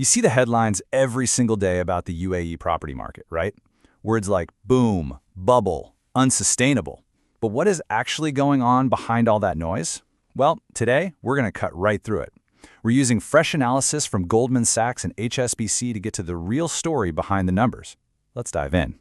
You see the headlines every single day about the UAE property market, right? Words like boom, bubble, unsustainable. But what is actually going on behind all that noise? Well, today, we're going to cut right through it. We're using fresh analysis from Goldman Sachs and HSBC to get to the real story behind the numbers. Let's dive in.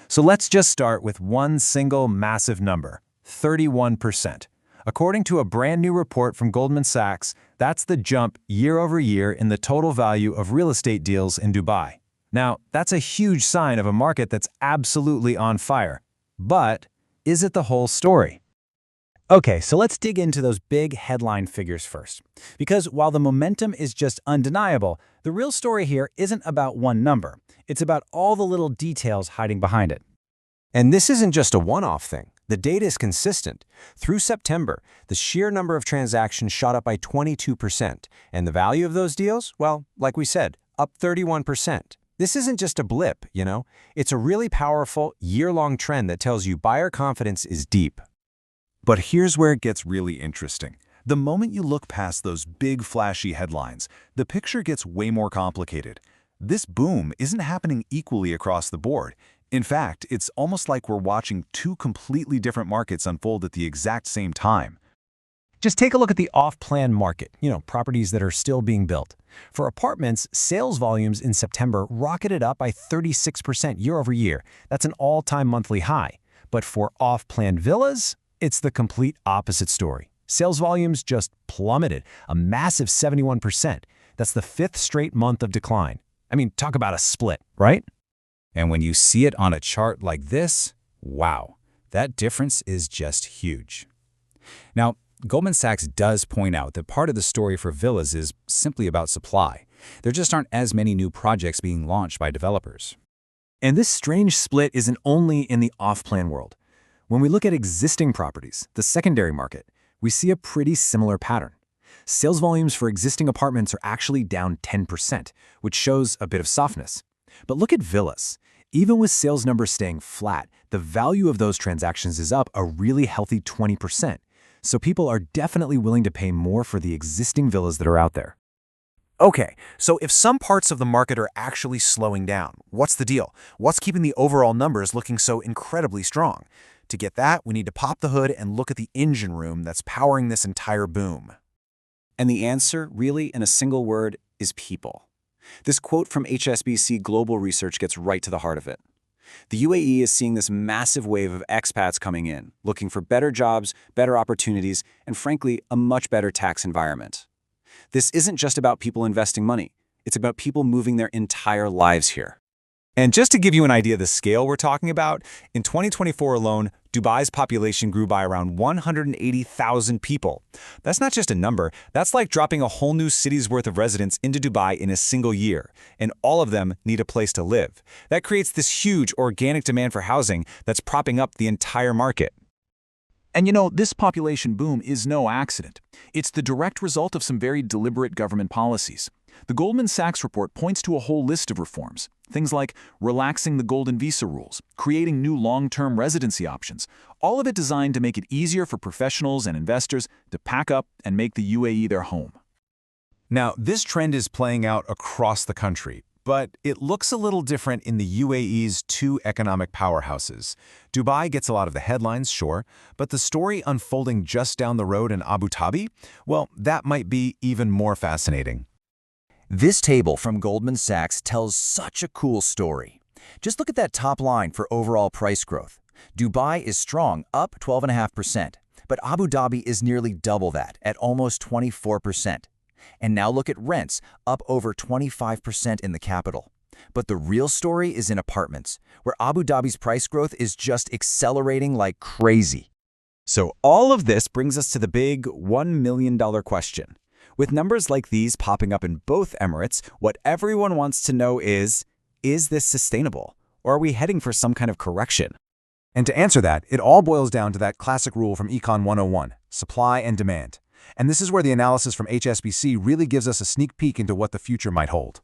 So let's just start with one single massive number, 31%. According to a brand new report from Goldman Sachs, that's the jump year over year in the total value of real estate deals in Dubai. Now, that's a huge sign of a market that's absolutely on fire. But is it the whole story? Okay, so let's dig into those big headline figures first. Because while the momentum is just undeniable, the real story here isn't about one number. It's about all the little details hiding behind it. And this isn't just a one-off thing. The data is consistent. Through September, the sheer number of transactions shot up by 22%, and the value of those deals, well, like we said, up 31%. This isn't just a blip, you know? It's a really powerful, year-long trend that tells you buyer confidence is deep. But here's where it gets really interesting. The moment you look past those big, flashy headlines, the picture gets way more complicated. This boom isn't happening equally across the board. In fact, it's almost like we're watching two completely different markets unfold at the exact same time. Just take a look at the off-plan market, properties that are still being built. For apartments, sales volumes in September rocketed up by 36% year over year. That's an all-time monthly high. But for off-plan villas, it's the complete opposite story. Sales volumes just plummeted, a massive 71%. That's the 5th straight month of decline. I mean, talk about a split, right? And when you see it on a chart like this, wow, that difference is just huge. Now, Goldman Sachs does point out that part of the story for villas is simply about supply. There just aren't as many new projects being launched by developers. And this strange split isn't only in the off-plan world. When we look at existing properties, the secondary market, we see a pretty similar pattern. Sales volumes for existing apartments are actually down 10%, which shows a bit of softness. But look at villas. Even with sales numbers staying flat, the value of those transactions is up a really healthy 20%. So people are definitely willing to pay more for the existing villas that are out there. Okay, so if some parts of the market are actually slowing down, what's the deal? What's keeping the overall numbers looking so incredibly strong? To get that, we need to pop the hood and look at the engine room that's powering this entire boom. And the answer, really, in a single word, is people. This quote from HSBC Global Research gets right to the heart of it. The UAE is seeing this massive wave of expats coming in, looking for better jobs, better opportunities, and frankly, a much better tax environment. This isn't just about people investing money. It's about people moving their entire lives here. And just to give you an idea of the scale we're talking about, in 2024 alone, Dubai's population grew by around 180,000 people. That's not just a number, that's like dropping a whole new city's worth of residents into Dubai in a single year, and all of them need a place to live. That creates this huge organic demand for housing that's propping up the entire market. And this population boom is no accident. It's the direct result of some very deliberate government policies. The Goldman Sachs report points to a whole list of reforms. Things like relaxing the golden visa rules, creating new long-term residency options, all of it designed to make it easier for professionals and investors to pack up and make the UAE their home. Now, this trend is playing out across the country, but it looks a little different in the UAE's two economic powerhouses. Dubai gets a lot of the headlines, sure, but the story unfolding just down the road in Abu Dhabi, well, that might be even more fascinating. This table from Goldman Sachs tells such a cool story. Just look at that top line for overall price growth. Dubai is strong, up 12.5%, but Abu Dhabi is nearly double that, at almost 24%. And now look at rents, up over 25% in the capital. But the real story is in apartments, where Abu Dhabi's price growth is just accelerating like crazy. So all of this brings us to the big $1 million question. With numbers like these popping up in both Emirates, what everyone wants to know is this sustainable? Or are we heading for some kind of correction? And to answer that, it all boils down to that classic rule from Econ 101, supply and demand. And this is where the analysis from HSBC really gives us a sneak peek into what the future might hold.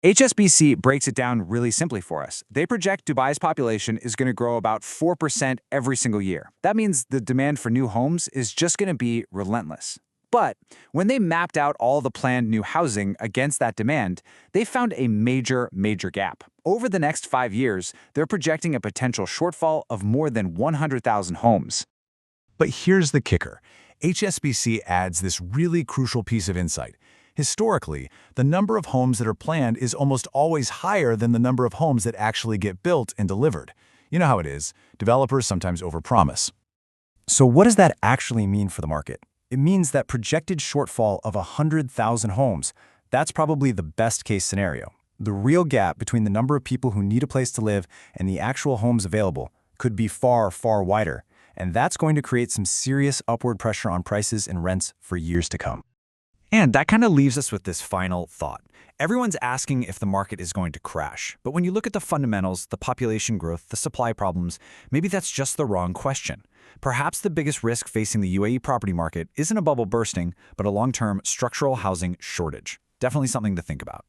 HSBC breaks it down really simply for us. They project Dubai's population is going to grow about 4% every single year. That means the demand for new homes is just going to be relentless. But when they mapped out all the planned new housing against that demand, they found a major gap. Over the next 5 years, they're projecting a potential shortfall of more than 100,000 homes. But here's the kicker. HSBC adds this really crucial piece of insight. Historically, the number of homes that are planned is almost always higher than the number of homes that actually get built and delivered. You know how it is. Developers sometimes overpromise. So what does that actually mean for the market? It means that projected shortfall of 100,000 homes, that's probably the best-case scenario. The real gap between the number of people who need a place to live and the actual homes available could be far wider, and that's going to create some serious upward pressure on prices and rents for years to come. And that kind of leaves us with this final thought. Everyone's asking if the market is going to crash. But when you look at the fundamentals, the population growth, the supply problems, maybe that's just the wrong question. Perhaps the biggest risk facing the UAE property market isn't a bubble bursting, but a long-term structural housing shortage. Definitely something to think about.